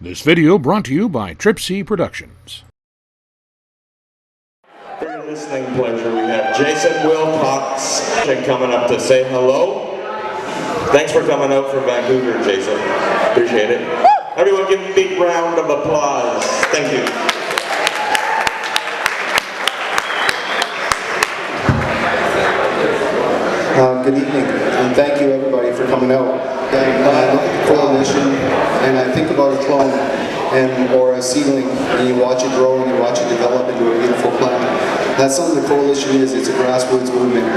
This video brought to you by Trip C Productions. For your listening pleasure, we have Jason Wilcox coming up to say hello. Thanks for coming out from Vancouver, Jason. Appreciate it. Everyone give him a big round of applause. Thank you. Good evening, and thank you everybody for coming out. And when I look at the coalition, and I think about a clone or a seedling, and you watch it grow and you watch it develop into a beautiful plant, that's something the coalition is. It's a grassroots movement.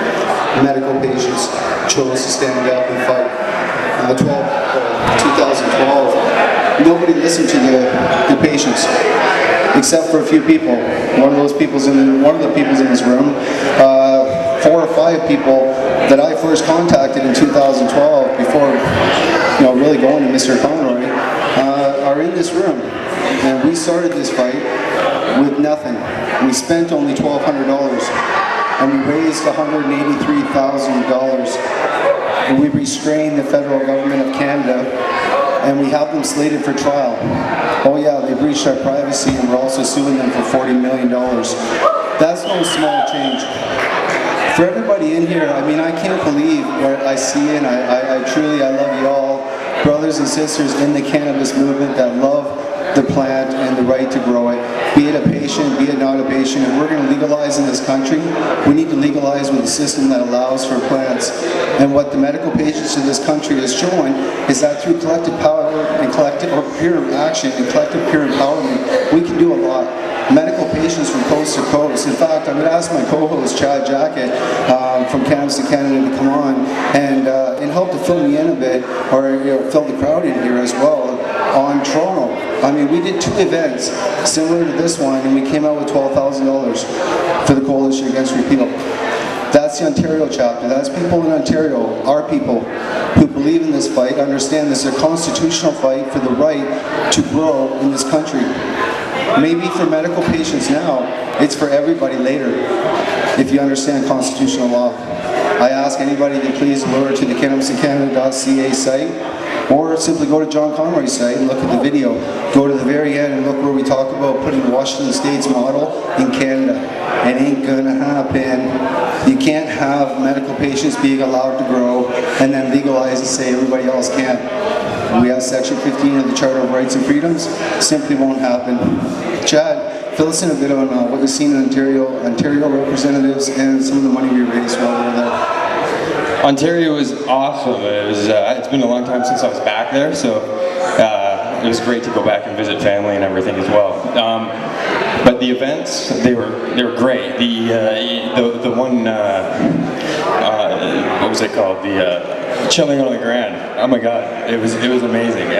Medical patients chose to stand up and fight. 2012, nobody listened to the patients, except for a few people. One of the people's in this room. 4 or 5 people that I first contacted in 2012, before really going to Mr. Conroy, are in this room. And we started this fight with nothing. We spent only $1,200, and we raised $183,000. And we restrained the federal government of Canada, and we have them slated for trial. Oh yeah, they breached our privacy, and we're also suing them for $40 million. That's no small change. For everybody in here, I mean, I can't believe what I see, and I truly love you all, brothers and sisters in the cannabis movement that love the plant and the right to grow it. Be it a patient, be it not a patient. If we're going to legalize in this country, we need to legalize with a system that allows for plants. And what the medical patients in this country is showing is that through collective power and collective peer action and collective peer empowerment, we can do a lot. Medical patients from coast to coast. In fact, I'm going to ask my co-host Chad Jacket from Cannabis to Canada to come on and help to fill me in a bit, or fill the crowd in here as well on Toronto. I mean, we did 2 events similar to this one, and we came out with $12,000 for the Coalition Against Repeal. That's the Ontario chapter. That's people in Ontario, our people, who believe in this fight, understand this is a constitutional fight for the right to grow in this country. Maybe for medical patients now, it's for everybody later, if you understand constitutional law. I ask anybody to please lure to the CannabisInCanada.ca site, or simply go to John Conroy's site and look at the video. Go to the very end and look where we talk about putting Washington State's model in Canada. It ain't gonna happen. You can't have medical patients being allowed to grow and then legalize and say everybody else can't. We have Section 15 of the Charter of Rights and Freedoms. Simply won't happen. Chad, fill us in a bit on what you've seen in Ontario representatives, and some of the money we raised while we were there. Ontario was awesome. It's been a long time since I was back there, so it was great to go back and visit family and everything as well. But the events, they were great. The one, what was it called? The Chilling on the Grand. Oh my God, it was amazing.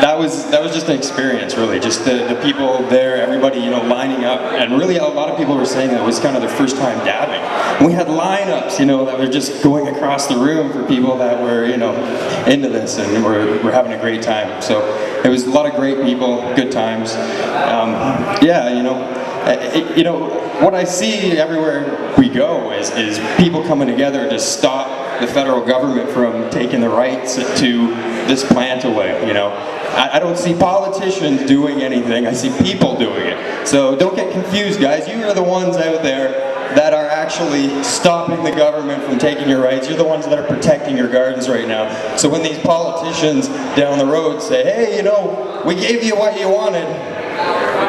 That was just an experience, really. Just the people there, everybody, lining up, and really a lot of people were saying that it was kind of their first time dabbing. And we had lineups, that were just going across the room for people that were, into this, and we're having a great time. So it was a lot of great people, good times. What I see everywhere we go is people coming together to stop the federal government from taking the rights to this plant away. I don't see politicians doing anything. I see people doing it. So don't get confused, guys. You are the ones out there that are actually stopping the government from taking your rights. You're the ones that are protecting your gardens right now. So when these politicians down the road say, hey, we gave you what you wanted,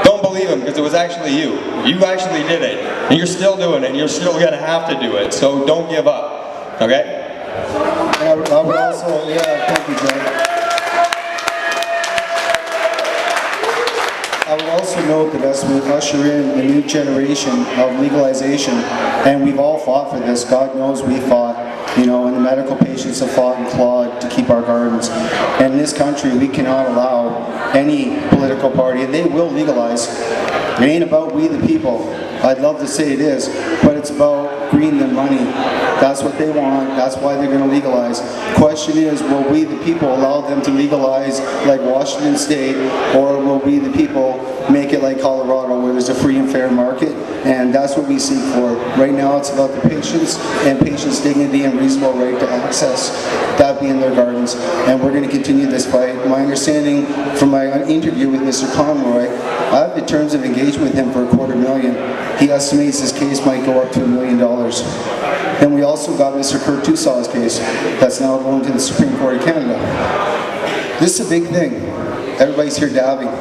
don't believe them, because it was actually you. You actually did it. And you're still doing it. And you're still going to have to do it. So don't give up. Okay? I would also, thank you, John. I would also note that as we usher in a new generation of legalization, and we've all fought for this, God knows we fought, and the medical patients have fought and clawed to keep our gardens. And in this country, we cannot allow any political party, and they will legalize. It ain't about we the people. I'd love to say it is, but it's about green and money. That's what they want. That's why they're going to legalize. Question is, will we the people allow them to legalize like Washington State, or will we the people make it like Colorado, where there's a free and fair market, and that's what we seek for. Right now it's about the patients and patients' dignity and reasonable right to access that being their gardens, and we're going to continue this fight. My understanding from my interview with Mr. Conroy, I have the terms of engagement with him for $250,000. He estimates this case might go up to $1 million. Then we also got Mr. Kurt Tusaw's case that's now going to the Supreme Court of Canada. This is a big thing. Everybody's here dabbing.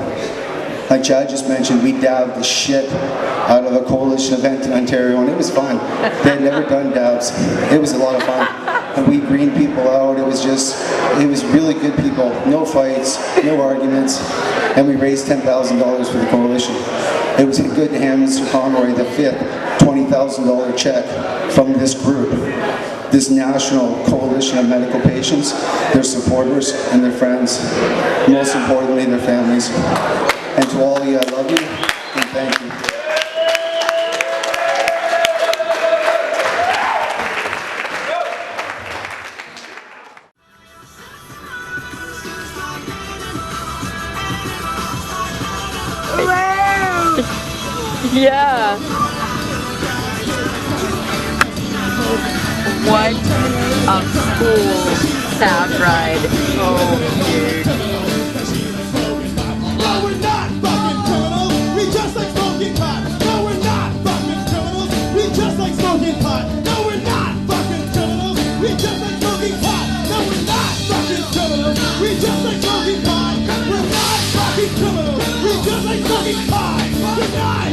Like Chad just mentioned, we dabbed the shit out of a coalition event in Ontario, and it was fun. They had never done dabs. It was a lot of fun. And we greened people out. It was really good people. No fights, no arguments. And we raised $10,000 for the coalition. It was good to hand Mr. Conroy the fifth $20,000 check from this group, this national coalition of medical patients, their supporters, and their friends. Most importantly, their families. And to all of you, I love you, and thank you. Yeah. What a cool staff ride. Oh, dude. No, we're not fucking criminals. We just like smoking pot. No, we're not fucking criminals. We just like smoking pot. No, we're not fucking criminals. We just like smoking pot. No, we're not fucking criminals. We just like smoking pot. We're not fucking criminals. We just like smoking pot. We're not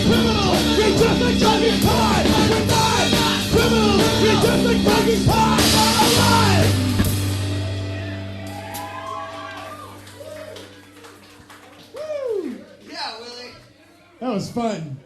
criminals. We just like smoking pot. We're not criminals. We just like smoking pot. Alive! That was fun.